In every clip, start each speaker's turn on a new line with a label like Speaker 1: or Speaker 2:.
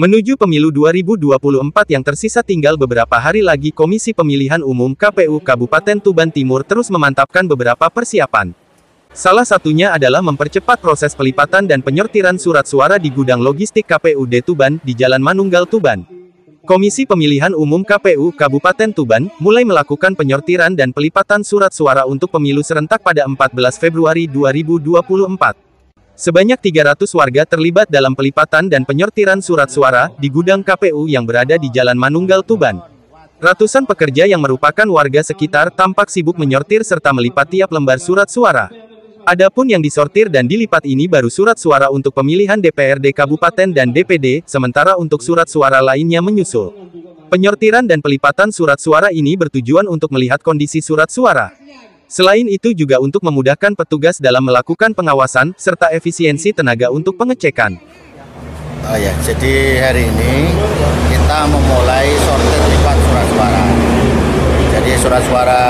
Speaker 1: Menuju pemilu 2024 yang tersisa tinggal beberapa hari lagi, Komisi Pemilihan Umum KPU Kabupaten Tuban Timur terus memantapkan beberapa persiapan. Salah satunya adalah mempercepat proses pelipatan dan penyortiran surat suara di gudang logistik KPUD Tuban, di Jalan Manunggal Tuban. Komisi Pemilihan Umum KPU Kabupaten Tuban mulai melakukan penyortiran dan pelipatan surat suara untuk pemilu serentak pada 14 Februari 2024. Sebanyak 300 warga terlibat dalam pelipatan dan penyortiran surat suara di gudang KPU yang berada di Jalan Manunggal Tuban. Ratusan pekerja yang merupakan warga sekitar tampak sibuk menyortir serta melipat tiap lembar surat suara. Adapun yang disortir dan dilipat ini baru surat suara untuk pemilihan DPRD Kabupaten dan DPD, sementara untuk surat suara lainnya menyusul. Penyortiran dan pelipatan surat suara ini bertujuan untuk melihat kondisi surat suara. Selain itu juga untuk memudahkan petugas dalam melakukan pengawasan, serta efisiensi tenaga untuk pengecekan.
Speaker 2: Oh ya, jadi hari ini kita memulai sortir lipat surat suara. Jadi surat suara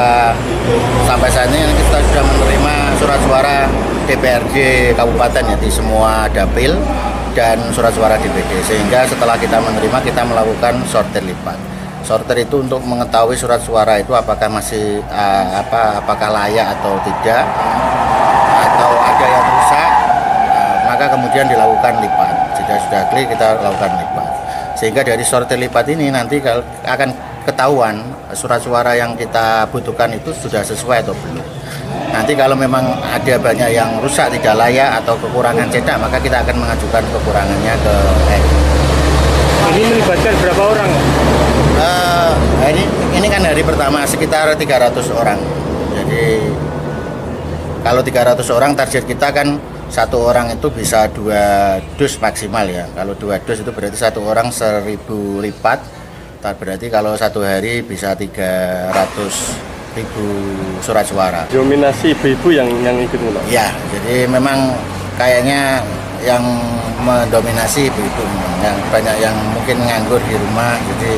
Speaker 2: sampai saat ini kita sudah menerima surat suara DPRD Kabupaten ya, di semua dapil dan surat suara DPD. Sehingga setelah kita menerima, kita melakukan sortir lipat. Sortir itu untuk mengetahui surat suara itu apakah masih apakah layak atau tidak, atau ada yang rusak, maka kemudian dilakukan lipat. Jika sudah clear, kita lakukan lipat. Sehingga dari sortir lipat ini nanti akan ketahuan surat suara yang kita butuhkan itu sudah sesuai atau belum. Nanti kalau memang ada banyak yang rusak, tidak layak, atau kekurangan cetak, maka kita akan mengajukan kekurangannya ke
Speaker 3: Ini melibatkan berapa orang?
Speaker 2: Ini kan hari pertama sekitar 300 orang. Jadi kalau 300 orang, target kita kan satu orang itu bisa 2 dus maksimal ya. Kalau 2 dus itu berarti satu orang 1000 lipat. Berarti kalau satu hari bisa 300.000 surat suara.
Speaker 3: Dominasi ibu-ibu yang ikut mulai?
Speaker 2: Ya, jadi memang kayaknya yang mendominasi ibu-ibu, yang banyak yang mungkin nganggur di rumah, jadi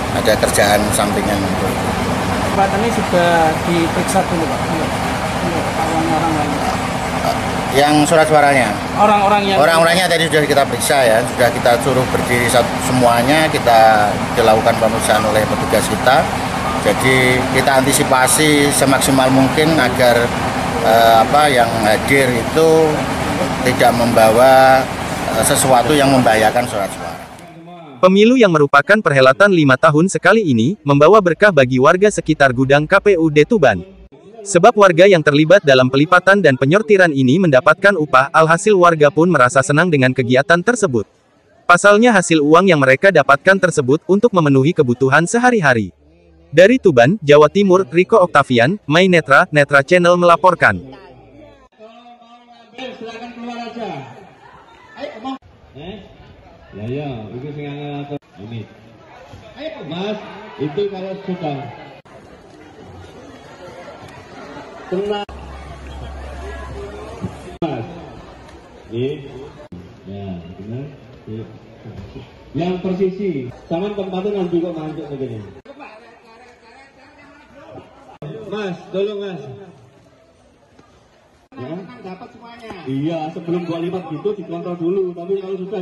Speaker 2: ada kerjaan sampingan untuk itu.
Speaker 4: Pak, ini sudah diperiksa dulu Pak, orang-orang lain.
Speaker 2: Yang surat suaranya?
Speaker 4: Orang-orangnya
Speaker 2: tadi sudah kita periksa ya, sudah kita suruh berdiri semuanya, kita dilakukan pemeriksaan oleh petugas kita. Jadi kita antisipasi semaksimal mungkin agar yang hadir itu tidak membawa sesuatu yang membahayakan surat suara.
Speaker 1: Pemilu yang merupakan perhelatan 5 tahun sekali ini, membawa berkah bagi warga sekitar gudang KPUD Tuban. Sebab warga yang terlibat dalam pelipatan dan penyortiran ini mendapatkan upah, alhasil warga pun merasa senang dengan kegiatan tersebut. Pasalnya hasil uang yang mereka dapatkan tersebut untuk memenuhi kebutuhan sehari-hari. Dari Tuban, Jawa Timur, Riko Oktavian, My Netra, Netra Channel melaporkan.
Speaker 5: Silakan keluar aja. Ayo, ya, itu sengaja ini. Ayo, Mas, itu kalau sudah tenang, Mas. Ini, ya, benar. Yang persisi, sama tempatnya nanti kok masuk begini. Mas, tolong Mas. Ya, dapat semuanya. Iya, sebelum gua lipat gitu dikontrol dulu, tapi kalau sudah